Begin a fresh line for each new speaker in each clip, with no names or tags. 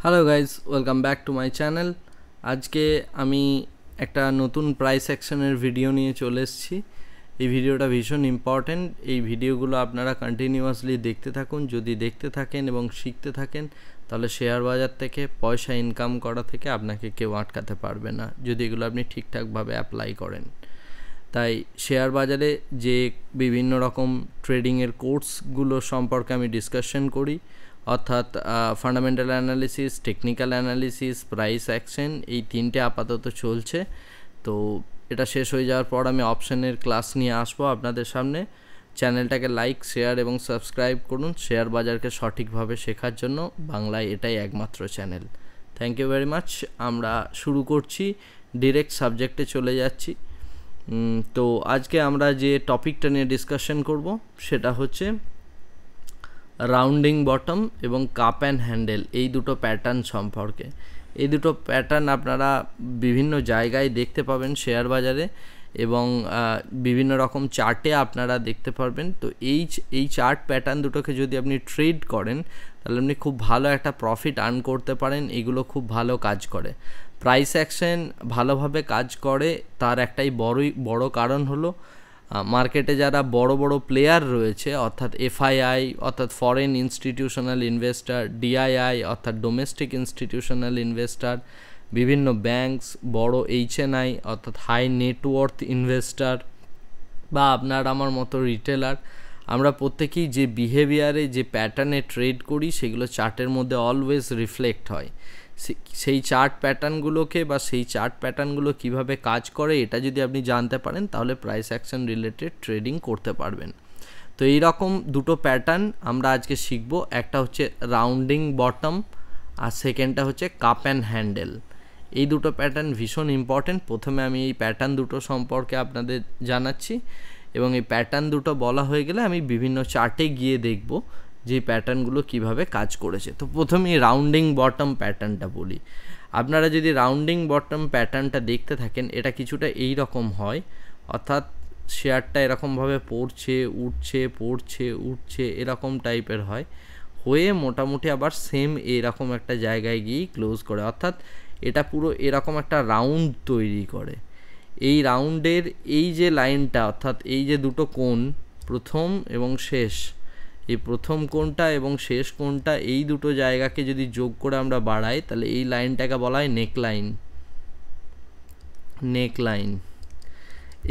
Hello guys, welcome back to my channel. আজকে আমি একটা নতুন প্রাইস অ্যাকশনের ভিডিও নিয়ে চলে এসেছি। এই ভিডিওটা ভীষণ ইম্পর্ট্যান্ট। এই ভিডিওগুলো আপনারা কন্টিনিউয়াসলি দেখতে থাকুন। যদি দেখতে থাকেন এবং শিখতে থাকেন তাহলে শেয়ার বাজার থেকে পয়সা ইনকাম করা থেকে আপনাকে কেউ আটকাতে পারবে না, যদি এগুলো আপনি ঠিকঠাকভাবে অ্যাপ্লাই করেন। তাই শেয়ার বাজারে যে বিভিন্ন রকম ট্রেডিংয়ের কোর্সগুলো সম্পর্কে আমি ডিসকাশন করি, অর্থাৎ fundamental analysis, technical analysis, price action, এই তিনটে আপাতত চলছে। তো এটা শেষ হয়ে যাওয়ার পর আমি অপশানের ক্লাস নিয়ে আসবো আপনাদের সামনে। চ্যানেলটাকে লাইক, শেয়ার এবং সাবস্ক্রাইব করুন শেয়ার বাজারকে সঠিকভাবে শেখার জন্য। বাংলায় এটাই একমাত্র channel. Thank you very much. আমরা শুরু করছি, ডিরেক্ট সাবজেক্টে চলে যাচ্ছি। তো আজকে আমরা যে টপিকটা নিয়ে ডিসকাশন করব সেটা হচ্ছে রাউন্ডিং বটম এবং কাপ অ্যান্ড হ্যান্ডেল, এই দুটো প্যাটার্ন সম্পর্কে। এই দুটো প্যাটার্ন আপনারা বিভিন্ন জায়গায় দেখতে পাবেন শেয়ার বাজারে, এবং বিভিন্ন রকম চার্টে আপনারা দেখতে পারবেন। তো এই চার্ট প্যাটার্ন দুটোকে যদি আপনি ট্রেড করেন তাহলে আপনি খুব ভালো একটা প্রফিট আর্ন করতে পারেন। এগুলো খুব ভালো কাজ করে। প্রাইস অ্যাকশন ভালোভাবে কাজ করে তার একটাই বড় কারণ হলো মার্কেটে যারা বড় বড় প্লেয়ার রয়েছে, অর্থাৎ এফআইআই অর্থাৎ ফরেন ইনস্টিটিউশনাল ইনভেস্টার, ডিআইআই অর্থাৎ ডোমেস্টিক ইনস্টিটিউশনাল ইনভেস্টার, বিভিন্ন ব্যাংকস, বড় এইচএনআই অর্থাৎ হাই নেটওয়ার্থ ইনভেস্টার, বা আপনার আমার মতো রিটেলার, আমরা প্রত্যেকেই যে বিহেভিয়ারে যে প্যাটার্নে ট্রেড করি সেগুলো চার্টের মধ্যে অলওয়েজ রিফ্লেক্ট হয়। সেই চার্ট প্যাটার্নগুলোকে বা সেই চার্ট প্যাটার্নগুলো কিভাবে কাজ করে এটা যদি আপনি জানতে পারেন তাহলে প্রাইস অ্যাকশন রিলেটেড ট্রেডিং করতে পারবেন। তো এই রকম দুটো প্যাটার্ন আমরা আজকে শিখব। একটা হচ্ছে রাউন্ডিং বটম আর সেকেন্ডটা হচ্ছে কাপ অ্যান্ড হ্যান্ডেল। এই দুটো প্যাটার্ন ভীষণ ইম্পর্টেন্ট। প্রথমে আমি এই প্যাটার্ন দুটো সম্পর্কে আপনাদের জানাচ্ছি, এবং এই প্যাটার্ন দুটো বলা হয়ে গেলে আমি বিভিন্ন চার্টে গিয়ে দেখব যে প্যাটার্নগুলো কিভাবে কাজ করেছে। তো প্রথমেই রাউন্ডিং বটম প্যাটার্নটা বলি। আপনারা যদি রাউন্ডিং বটম প্যাটার্নটা দেখতে থাকেন, এটা কিছুটা এই রকম হয়, অর্থাৎ শেয়ারটা এরকমভাবে পড়ছে উঠছে, পড়ছে উঠছে, এরকম টাইপের হয়, হয়ে মোটামুটি আবার সেম এরকম একটা জায়গায় গিয়েই ক্লোজ করে, অর্থাৎ এটা পুরো এরকম একটা রাউন্ড তৈরি করে। এই রাউন্ডের এই যে লাইনটা, অর্থাৎ এই যে দুটো কোণ, প্রথম এবং শেষ, এই প্রথম কোণটা এবং শেষ কোণটা, এই দুটো জায়গাকে যদি যোগ করে আমরা বাড়াই তাহলে এই লাইনটাকে বলা হয় নেকলাইন।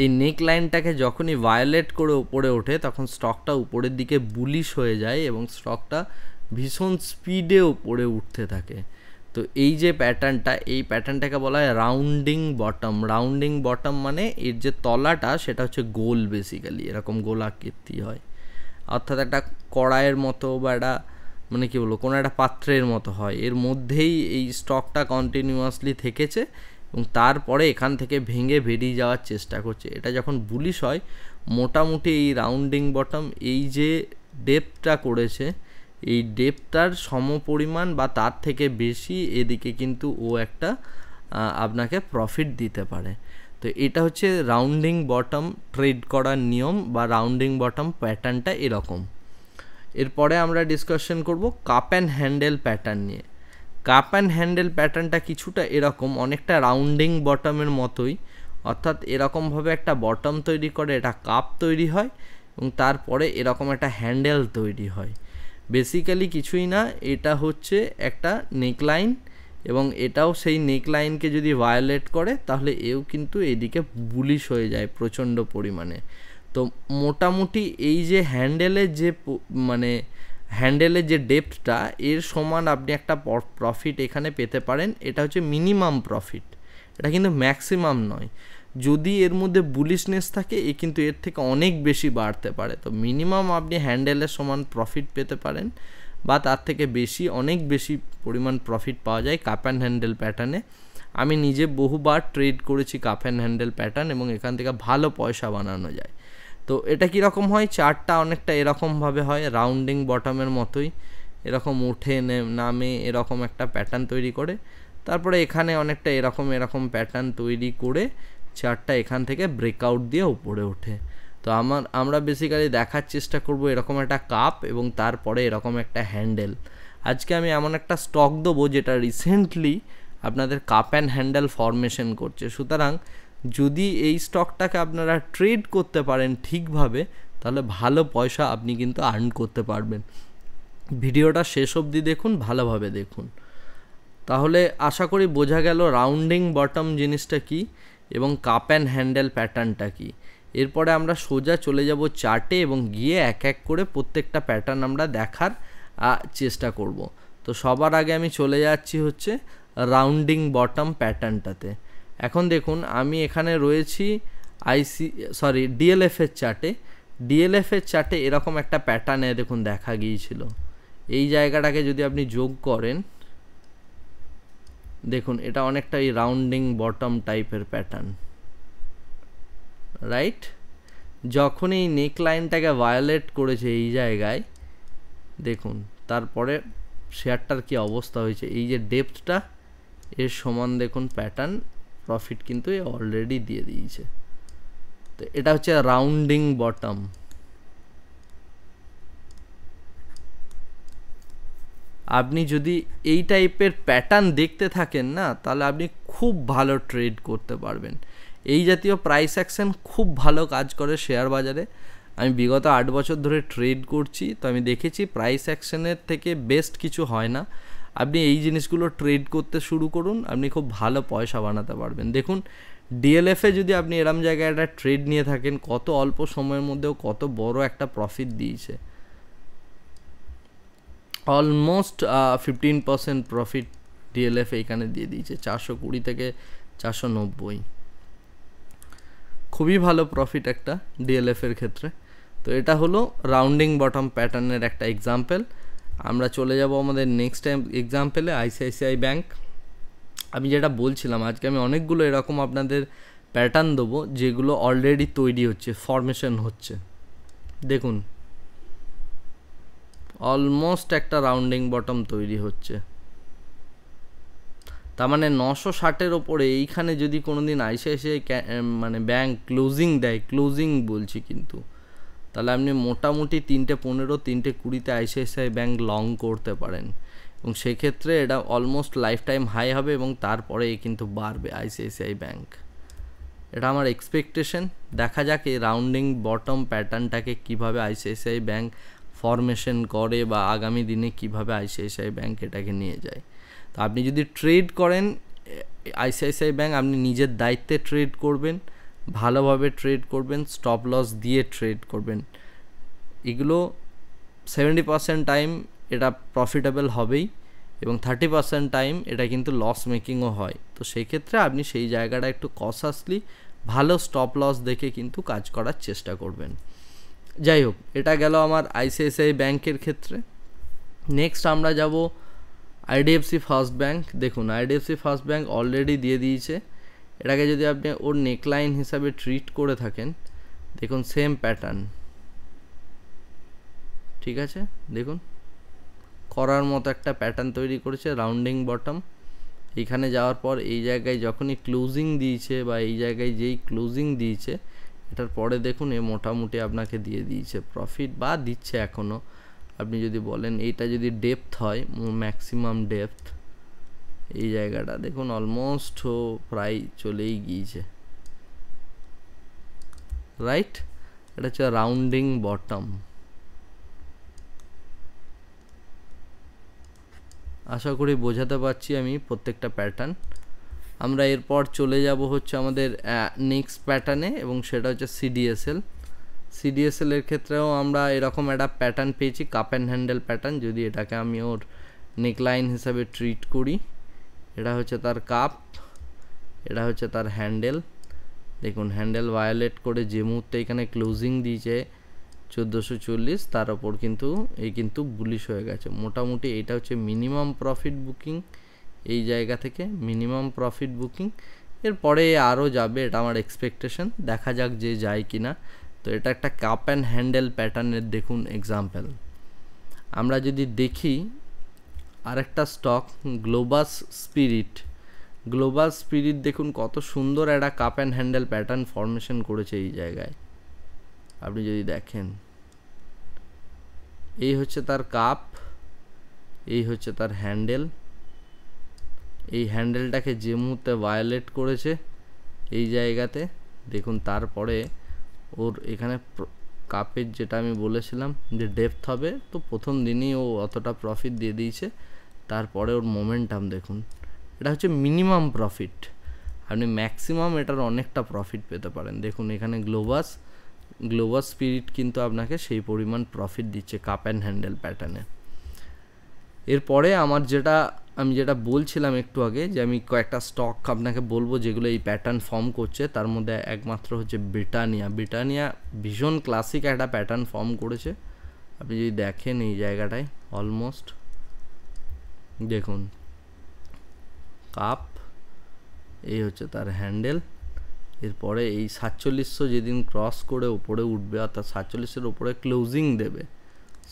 এই নেক লাইনটাকে যখনই ভায়োলেট করে উপরে ওঠে তখন স্টকটা উপরের দিকে বুলিশ হয়ে যায় এবং স্টকটা ভীষণ স্পিডে উপরে উঠতে থাকে। তো এই যে প্যাটার্নটা, এই প্যাটার্নটাকে বলা হয় রাউন্ডিং বটম। রাউন্ডিং বটম মানে এর যে তলাটা সেটা হচ্ছে গোল, বেসিক্যালি এরকম গোলাকৃতি হয়, অর্থাৎ একটা কড়াইয়ের মতো বা একটা মানে কী বলবো, কোনো একটা পাত্রের মতো হয়। এর মধ্যেই এই স্টকটা কন্টিনিউয়াসলি থেকেছে এবং তারপরে এখান থেকে ভেঙে বেরিয়ে যাওয়ার চেষ্টা করছে। এটা যখন বুলিশ হয়, মোটামুটি এই রাউন্ডিং বটম এই যে ডেপথটা করেছে, এই ডেপথটার সমপরিমাণ বা তার থেকে বেশি এদিকে কিন্তু ও একটা আপনাকে প্রফিট দিতে পারে। তো এটা হচ্ছে রাউন্ডিং বটম ট্রেড করার নিয়ম, বা রাউন্ডিং বটম প্যাটার্নটা এরকম। এরপরে আমরা ডিসকাশন করব কাপ অ্যান্ড হ্যান্ডেল প্যাটার্ন নিয়ে। কাপ অ্যান্ড হ্যান্ডেল প্যাটার্নটা কিছুটা এরকম, অনেকটা রাউন্ডিং বটমের মতোই, অর্থাৎ এরকমভাবে একটা বটম তৈরি করে, এটা কাপ তৈরি হয় এবং তারপরে এরকম একটা হ্যান্ডেল তৈরি হয়। বেসিক্যালি কিছুই না, এটা হচ্ছে একটা নেকলাইন, এবং এটাও সেই নেকলাইনকে যদি ভায়োলেট করে তাহলে এও কিন্তু এদিকে বুলিশ হয়ে যায় প্রচণ্ড পরিমাণে। তো মোটামুটি এই যে হ্যান্ডেলের যে মানে হ্যান্ডেলের যে ডেপথটা, এর সমান আপনি একটা প্রফিট এখানে পেতে পারেন। এটা হচ্ছে মিনিমাম প্রফিট, এটা কিন্তু ম্যাক্সিমাম নয়। যদি এর মধ্যে বুলিশনেস থাকে এ কিন্তু এর থেকে অনেক বেশি বাড়তে পারে। তো মিনিমাম আপনি হ্যান্ডেলের সমান প্রফিট পেতে পারেন, বা তার থেকে বেশি, অনেক বেশি পরিমাণ প্রফিট পাওয়া যায় কাপ অ্যান্ড হ্যান্ডেল প্যাটার্নে। আমি নিজে বহুবার ট্রেড করেছি কাপ অ্যান্ড হ্যান্ডেল প্যাটার্ন, এবং এখান থেকে ভালো পয়সা বানানো যায়। তো এটা কীরকম হয়, চার্টটা অনেকটা এরকমভাবে হয়, রাউন্ডিং বটমের মতোই, এরকম উঠে নামে এরকম একটা প্যাটার্ন তৈরি করে, তারপরে এখানে অনেকটা এরকম প্যাটার্ন তৈরি করে চার্টটা এখান থেকে ব্রেকআউট দিয়ে উপরে ওঠে। তো আমরা বেসিক্যালি দেখার চেষ্টা করব এরকম একটা কাপ এবং তারপরে এরকম একটা হ্যান্ডেল। আজকে আমি এমন একটা স্টক দেবো যেটা রিসেন্টলি আপনাদের কাপ অ্যান্ড হ্যান্ডেল ফরমেশন করছে। সুতরাং যদি এই স্টকটাকে আপনারা ট্রেড করতে পারেন ঠিকভাবে, তাহলে ভালো পয়সা আপনি কিন্তু আর্ন করতে পারবেন। ভিডিওটা শেষ অবধি দেখুন, ভালোভাবে দেখুন, তাহলে আশা করি বোঝা গেল রাউন্ডিং বটম জিনিসটা কি এবং কাপ অ্যান্ড হ্যান্ডেল প্যাটার্নটা কি। এরপরে আমরা সোজা চলে যাব চার্টে এবং গিয়ে এক এক করে প্রত্যেকটা প্যাটার্ন আমরা দেখার চেষ্টা করব। তো সবার আগে আমি চলে যাচ্ছি হচ্ছে রাউন্ডিং বটম প্যাটার্নটাতে। এখন দেখুন আমি এখানে রয়েছি ডিএলএফের চার্টে। ডিএলএফের চার্টে এরকম একটা প্যাটার্নে দেখুন দেখা গিয়েছিল। এই জায়গাটাকে যদি আপনি যোগ করেন, দেখুন এটা অনেকটা এই রাউন্ডিং বটম টাইপের প্যাটার্ন, রাইট? যখন এই নেক লাইনটাকে ভায়োলেট করেছে এই জায়গায়, দেখুন তারপরে শেয়ারটার কি অবস্থা হয়েছে। এই যে ডেপথটা এর সমান দেখুন প্যাটার্ন, প্রফিট কিন্তু অলরেডি দিয়ে দিয়েছে। তো এটা হচ্ছে রাউন্ডিং বটম। আপনি যদি এই টাইপের প্যাটার্ন দেখতে থাকেন না, তাহলে আপনি খুব ভালো ট্রেড করতে পারবেন। এই জাতীয় প্রাইস অ্যাকশন খুব ভালো কাজ করে শেয়ার বাজারে। আমি বিগত 8 বছর ধরে ট্রেড করছি, তো আমি দেখেছি প্রাইস অ্যাকশনের থেকে বেস্ট কিছু হয় না। আপনি এই জিনিসগুলো ট্রেড করতে শুরু করুন, আপনি খুব ভালো পয়সা বানাতে পারবেন। দেখুন ডিএলএফে যদি আপনি এরম জায়গায় একটা ট্রেড নিয়ে থাকেন, কত অল্প সময়ের মধ্যেও কত বড় একটা প্রফিট দিয়েছে। অলমোস্ট 15% প্রফিট ডিএলএফ এইখানে দিয়ে দিয়েছে, 420 থেকে 490। খুবই ভালো প্রফিট একটা ডিএলএফের ক্ষেত্রে। তো এটা হলো রাউন্ডিং বটম প্যাটার্নের একটা এক্সাম্পল। আমরা চলে যাব আমাদের নেক্সট টাইম এক্সাম্পলে, আইসিআইসিআই ব্যাঙ্ক। আমি যেটা বলছিলাম, আজকে আমি অনেকগুলো এরকম আপনাদের প্যাটার্ন দেবো যেগুলো অলরেডি তৈরি হচ্ছে, ফরমেশন হচ্ছে। দেখুন অলমোস্ট একটা রাউন্ডিং বটম তৈরি হচ্ছে। তার মানে 960-এর ওপরে এইখানে যদি কোনো দিন আইসিআইসিআই মানে ব্যাঙ্ক ক্লোজিং দেয়, ক্লোজিং বলছি কিন্তু, তাহলে আপনি মোটামুটি 3:15, 3:20-তে আইসিআইসিআই ব্যাঙ্ক লং করতে পারেন এবং সেক্ষেত্রে এটা অলমোস্ট লাইফ টাইম হাই হবে এবং তারপরে কিন্তু বাড়বে আইসিআইসিআই ব্যাঙ্ক। এটা আমার এক্সপেকটেশন। দেখা যাক এই রাউন্ডিং বটম প্যাটার্নটাকে কীভাবে আইসিআইসিআই ব্যাঙ্ক ফরমেশন করে বা আগামী দিনে কিভাবে আইসিআইসিআই ব্যাঙ্ক এটাকে নিয়ে যায়। তো আপনি যদি ট্রেড করেন আইসিআইসিআই ব্যাঙ্ক, আপনি নিজের দায়িত্বে ট্রেড করবেন, ভালোভাবে ট্রেড করবেন, স্টপ লস দিয়ে ট্রেড করবেন। এগুলো 70% টাইম এটা প্রফিটেবল হবেই এবং 30% টাইম এটা কিন্তু লস মেকিংও হয়। তো সেই ক্ষেত্রে আপনি সেই জায়গাটা একটু কশাসলি ভালো স্টপ লস দেখে কিন্তু কাজ করার চেষ্টা করবেন। যাই হোক, এটা গেল আমার আইসিআইসিআই ব্যাঙ্কের ক্ষেত্রে। নেক্সট আমরা যাব আইডিএফসি ফার্স্ট ব্যাঙ্ক। দেখুন আইডিএফসি ফার্স্ট ব্যাঙ্ক অলরেডি দিয়ে দিয়েছে। এটাকে যদি আপনি ওর নেকলাইন হিসাবে ট্রিট করে থাকেন, দেখুন সেম প্যাটার্ন, ঠিক আছে? দেখুন করার মতো একটা প্যাটার্ন তৈরি করেছে, রাউন্ডিং বটম। এইখানে যাওয়ার পর এই জায়গায় যখনই ক্লোজিং দিয়েছে বা এই জায়গায় যেই ক্লোজিং দিয়েছে, এটার পরে দেখুন এ মোটামুটি আপনাকে দিয়ে দিয়েছে প্রফিট বা দিচ্ছে এখনও। আপনি যদি বলেন এইটা যদি ডেপথ হয়, ম্যাক্সিমাম ডেপথ, এই জায়গাটা দেখুন অলমোস্ট প্রায় চলেই গিয়েছে, রাইট? এটা হচ্ছে রাউন্ডিং বটম। আশা করি বোঝাতে পারছি আমি প্রত্যেকটা প্যাটার্ন। আমরা এরপর চলে যাব হচ্ছে আমাদের নেক্সট প্যাটার্নে এবং সেটা হচ্ছে সিডিএসএল। সিডিএসএলের ক্ষেত্রেও আমরা এরকম একটা প্যাটার্ন পেয়েছি, কাপ অ্যান্ড হ্যান্ডেল প্যাটার্ন। যদি এটাকে আমি ওর নেকলাইন হিসাবে ট্রিট করি, এটা হচ্ছে তার কাপ, এটা হচ্ছে তার হ্যান্ডেল। দেখুন হ্যান্ডেল ভায়োলেট করে যে মুহূর্তে এখানে ক্লোজিং দিয়েছে 1440, তার ওপর কিন্তু কিন্তু বুলিশ হয়ে গেছে মোটামুটি। এটা হচ্ছে মিনিমাম প্রফিট বুকিং, এই জায়গা থেকে মিনিমাম প্রফিট বুকিং। এরপরে আরও যাবে, এটা আমার এক্সপেকটেশন, দেখা যাক যে যায় কি না। তো এটা একটা কাপ অ্যান্ড হ্যান্ডেল প্যাটার্নের দেখুন এক্সাম্পল। আমরা যদি দেখি আরেকটা stock global spirit, global spirit দেখুন কত সুন্দর একটা cup and handle pattern formation করেছে এই জায়গায়। আপনি যদি দেখেন এই হচ্ছে তার কাপ, এই হচ্ছে তার হ্যান্ডেল। এই হ্যান্ডেলটাকে যে মুহূর্তে ভায়োলেট করেছে এই জায়গাতে দেখুন, তারপরে ওর এখানে কাপের যেটা আমি বলেছিলাম যে ডেপথ হবে, তো প্রথম দিনই ও অতটা প্রফিট দিয়ে দিয়েছে। তারপরে ওর মোমেন্টাম দেখুন, এটা হচ্ছে মিনিমাম প্রফিট, আপনি ম্যাক্সিমাম এটার অনেকটা প্রফিট পেতে পারেন। দেখুন এখানে গ্লোবাস স্পিরিট কিন্তু আপনাকে সেই পরিমাণ প্রফিট দিচ্ছে কাপ অ্যান্ড হ্যান্ডেল প্যাটার্নে। এরপরে আমি যেটা বলছিলাম একটু আগে, যে আমি কয়েকটা স্টক আপনাকে বলবো যেগুলো এই প্যাটার্ন ফর্ম করছে, তার মধ্যে একমাত্র হচ্ছে ব্রিটানিয়া ভীষণ ক্লাসিক একটা প্যাটার্ন ফর্ম করেছে। আপনি যদি দেখেন এই জায়গাটায় অলমোস্ট দেখুন কাপ, এই হচ্ছে তার হ্যান্ডেল। এরপরে এই 4700 যেদিন ক্রস করে উপরে উঠবে, অর্থাৎ 4700-এর উপরে ক্লোজিং দেবে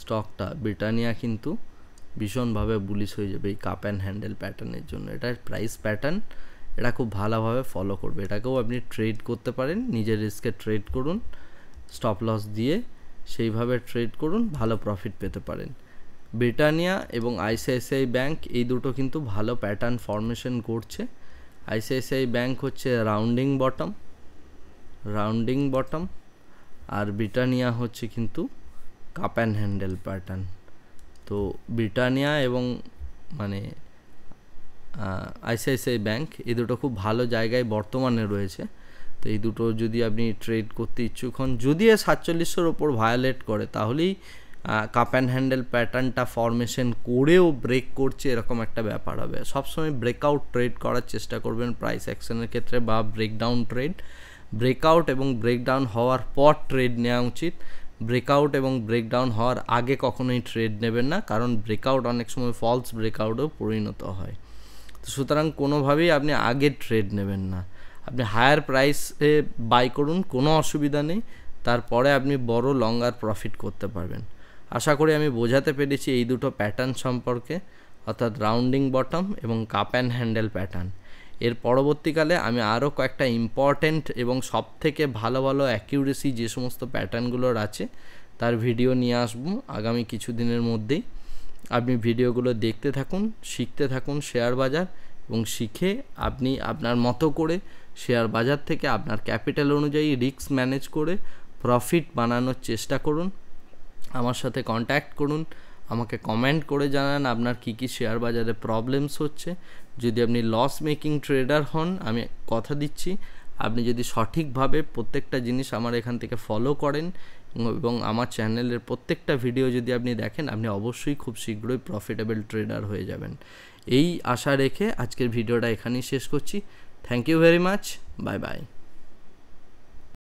স্টকটা, ব্রিটানিয়া কিন্তু ভীষণভাবে বুলিশ হয়ে যাবে এই কাপ অ্যান্ড হ্যান্ডেল প্যাটার্নের জন্য। এটা প্রাইস প্যাটার্ন, এটা খুব ভালোভাবে ফলো করবে। এটাকেও আপনি ট্রেড করতে পারেন, নিজের রিস্কে ট্রেড করুন, স্টপ লস দিয়ে সেইভাবে ট্রেড করুন, ভালো প্রফিট পেতে পারেন। ব্রিটানিয়া এবং আইসিআইসিআই ব্যাঙ্ক এই দুটো কিন্তু ভালো প্যাটার্ন ফর্মেশন করছে। আইসিআইসিআই ব্যাঙ্ক হচ্ছে রাউন্ডিং বটম, আর ব্রিটানিয়া হচ্ছে কিন্তু কাপ অ্যান্ড হ্যান্ডেল প্যাটার্ন। তো ব্রিটানিয়া এবং আইসিআইসিআই ব্যাঙ্ক এই দুটো খুব ভালো জায়গায় বর্তমানে রয়েছে। তো এই দুটো যদি আপনি ট্রেড করতে ইচ্ছুক হন, যদি 4700-এর ওপর ভায়োলেট করে, তাহলেই কাপ অ্যান্ড হ্যান্ডেল প্যাটার্নটা ফরমেশন করেও ব্রেক করছে এরকম একটা ব্যাপার হবে। সবসময় ব্রেকআউট ট্রেড করার চেষ্টা করবেন প্রাইস অ্যাকশনের ক্ষেত্রে, বা ব্রেকডাউন ট্রেড। ব্রেকআউট এবং ব্রেকডাউন হওয়ার পর ট্রেড নেওয়া উচিত। ব্রেকআউট এবং ব্রেকডাউন হওয়ার আগে কখনোই ট্রেড নেবেন না, কারণ ব্রেকআউট অনেক সময় ফলস ব্রেকআউটও পরিণত হয়। তো সুতরাং কোনোভাবেই আপনি আগে ট্রেড নেবেন না, আপনি হায়ার প্রাইসে বাই করুন, কোনো অসুবিধা নেই, তারপরে আপনি বড় লঙ্গার প্রফিট করতে পারবেন। আশা করি আমি বোঝাতে পেরেছি এই দুটো প্যাটার্ন সম্পর্কে, অর্থাৎ রাউন্ডিং বটম এবং কাপ অ্যান্ড হ্যান্ডেল প্যাটার্ন। এর পরবর্তীকালে আমি আরও কয়েকটা ইম্পর্ট্যান্ট এবং সবথেকে ভালো অ্যাকিউরেসি যে সমস্ত প্যাটার্নগুলোর আছে তার ভিডিও নিয়ে আসবো আগামী কিছুদিনের মধ্যেই। আপনি ভিডিওগুলো দেখতে থাকুন, শিখতে থাকুন শেয়ার বাজার, এবং শিখে আপনি আপনার মতো করে শেয়ার বাজার থেকে আপনার ক্যাপিটাল অনুযায়ী রিস্ক ম্যানেজ করে প্রফিট বানানোর চেষ্টা করুন। আমার সাথে কন্ট্যাক্ট করুন, আমাকে কমেন্ট করে জানান আপনার কী কী শেয়ার বাজারে প্রবলেমস হচ্ছে। যদি আপনি লস মেকিং ট্রেডার হন, আমি কথা দিচ্ছি আপনি যদি সঠিকভাবে প্রত্যেকটা জিনিস আমার এখান থেকে ফলো করেন এবং আমার চ্যানেলের প্রত্যেকটা ভিডিও যদি আপনি দেখেন, আপনি অবশ্যই খুব শীঘ্রই প্রফিটেবল ট্রেডার হয়ে যাবেন। এই আশা রেখে আজকের ভিডিওটা এখানেই শেষ করছি। Thank you very much, bye by.